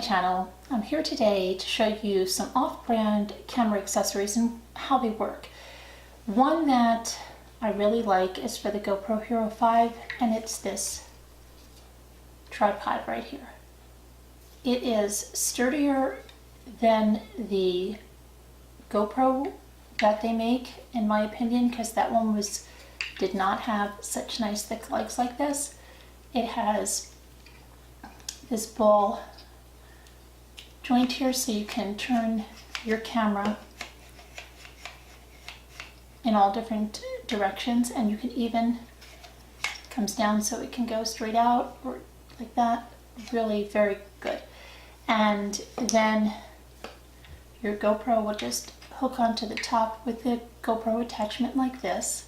channel. I'm here today to show you some off-brand camera accessories and how they work. One that I really like is for the GoPro Hero 5, and it's this tripod right here. It is sturdier than the GoPro that they make, in my opinion, because that one did not have such nice thick legs like this. It has this ball joint here so you can turn your camera in all different directions, and you can even, comes down so it can go straight out or like that. Really very good. And then your GoPro will just hook onto the top with the GoPro attachment like this.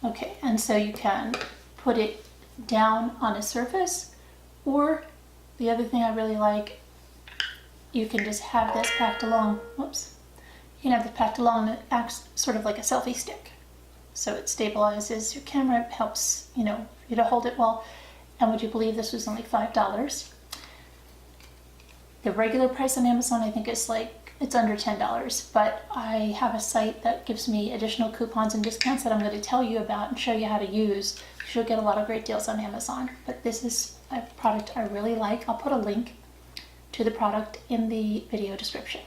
Okay, and so you can put it down on a surface, or the other thing I really like, you can just have this packed along. Whoops. You can have this packed along, and it acts sort of like a selfie stick. So it stabilizes your camera, it helps, you to hold it well. And would you believe this was only $5? The regular price on Amazon, I think, is it's under $10, but I have a site that gives me additional coupons and discounts that I'm going to tell you about and show you how to use. You'll get a lot of great deals on Amazon, but this is a product I really like. I'll put a link to the product in the video description.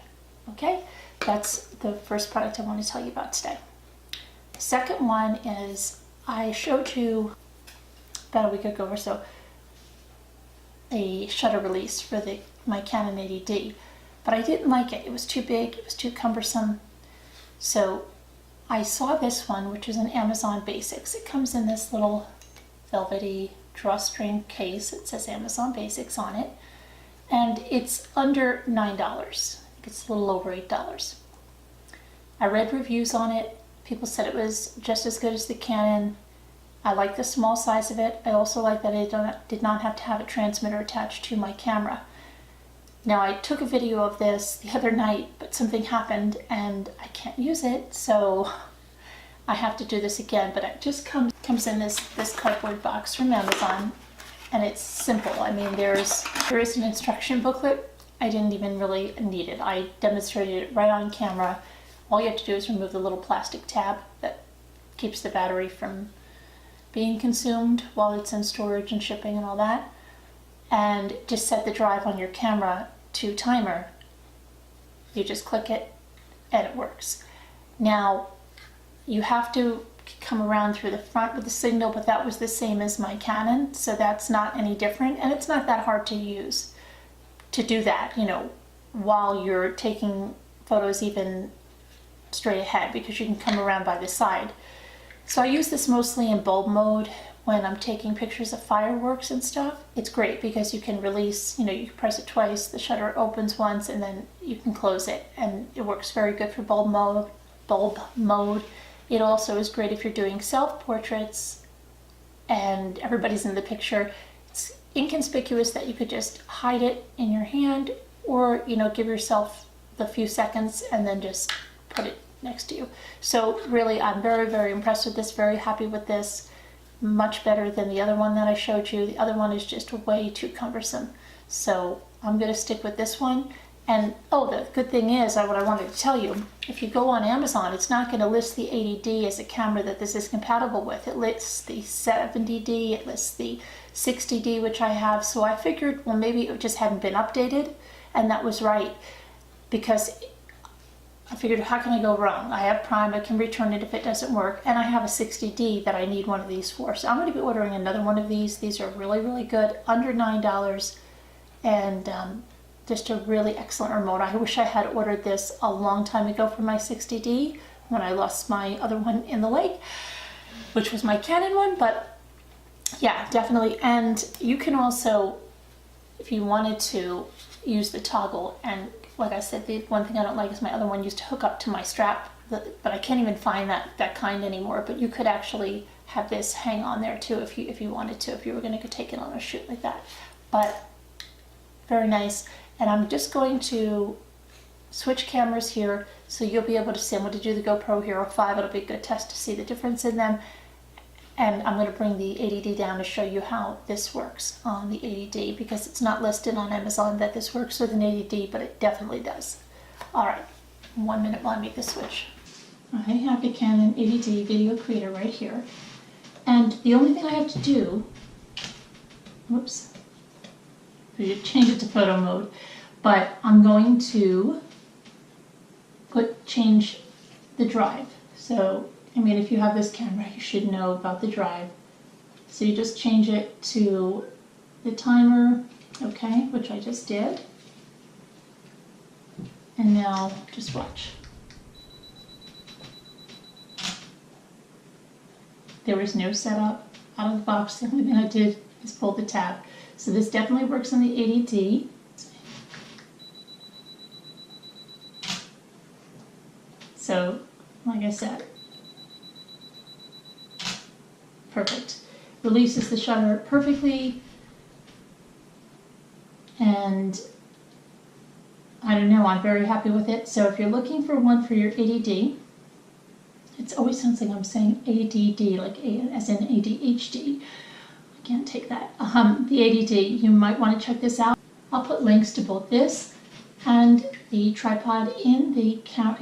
Okay, that's the first product I want to tell you about today. The second one is, I showed you about a week ago or so a shutter release for my Canon 80D. But I didn't like it. It was too big, it was too cumbersome. So I saw this one, which is an Amazon Basics. It comes in this little velvety drawstring case. It says Amazon Basics on it. And it's under $9. I think it's a little over $8. I read reviews on it. People said it was just as good as the Canon. I like the small size of it. I also like that it did not have to have a transmitter attached to my camera. Now, I took a video of this the other night, but something happened and I can't use it, so I have to do this again. But it just comes in this cardboard box from Amazon, and it's simple. I mean, there is an instruction booklet. I didn't even really need it. I demonstrated it right on camera. All you have to do is remove the little plastic tab that keeps the battery from being consumed while it's in storage and shipping and all that. And just set the drive on your camera to timer. You just click it and it works. Now, you have to come around through the front with the signal, but that was the same as my Canon, so that's not any different, and it's not that hard to use to do that, while you're taking photos even straight ahead, because you can come around by the side. So I use this mostly in bulb mode when I'm taking pictures of fireworks and stuff. It's great because you can release, you can press it twice, the shutter opens once, and then you can close it, and it works very good for bulb mode. It also is great if you're doing self-portraits and everybody's in the picture. It's inconspicuous that you could just hide it in your hand, or give yourself the few seconds and then just put it next to you. So really, I'm very, very impressed with this, very happy with this. Much better than the other one that I showed you. The other one is just way too cumbersome. So I'm going to stick with this one. And the good thing is, what I wanted to tell you, if you go on Amazon, it's not going to list the 80D as a camera that this is compatible with. It lists the 70D, it lists the 60D, which I have. So I figured, well, maybe it just hadn't been updated, and that was right, because I figured, how can I go wrong? I have Prime, I can return it if it doesn't work, and I have a 60D that I need one of these for. So I'm going to be ordering another one of these. These are really, really good, under $9, and just a really excellent remote. I wish I had ordered this a long time ago for my 60D when I lost my other one in the lake, which was my Canon one, but yeah, definitely. And you can also, if you wanted to, use the toggle, and like I said, the one thing I don't like is my other one used to hook up to my strap but I can't even find that kind anymore. But you could actually have this hang on there too if you wanted to, if you were going to take it on a shoot like that. But very nice. And I'm just going to switch cameras here so you'll be able to see. I'm going to do the GoPro Hero 5. It'll be a good test to see the difference in them. And I'm going to bring the 80D down to show you how this works on the 80D, because it's not listed on Amazon that this works with an 80D, but it definitely does. All right, 1 minute while I make the switch. I have the Canon 80D video creator right here. And the only thing I have to do, whoops, we change it to photo mode, but I'm going to change the drive. So, I mean, if you have this camera, you should know about the drive. So you just change it to the timer, okay, which I just did. And now just watch. There was no setup out of the box. The only thing I did is pull the tab. So this definitely works on the 80D. So, like I said, perfect. Releases the shutter perfectly. And I don't know, I'm very happy with it. So if you're looking for one for your 80D, it always sounds like I'm saying ADD, like as in ADHD. I can't take that. The 80D, you might want to check this out. I'll put links to both this and the tripod in the camera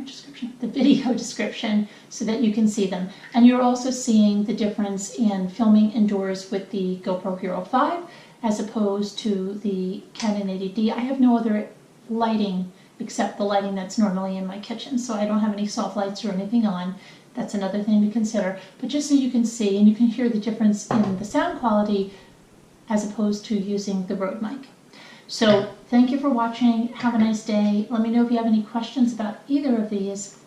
description, the video description, so that you can see them. And you're also seeing the difference in filming indoors with the GoPro Hero 5 as opposed to the Canon 80D. I have no other lighting except the lighting that's normally in my kitchen, so I don't have any soft lights or anything on. That's another thing to consider. But just so you can see and you can hear the difference in the sound quality as opposed to using the Rode mic. So thank you for watching. Have a nice day. Let me know if you have any questions about either of these.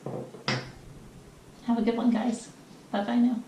Have a good one, guys. Bye-bye now.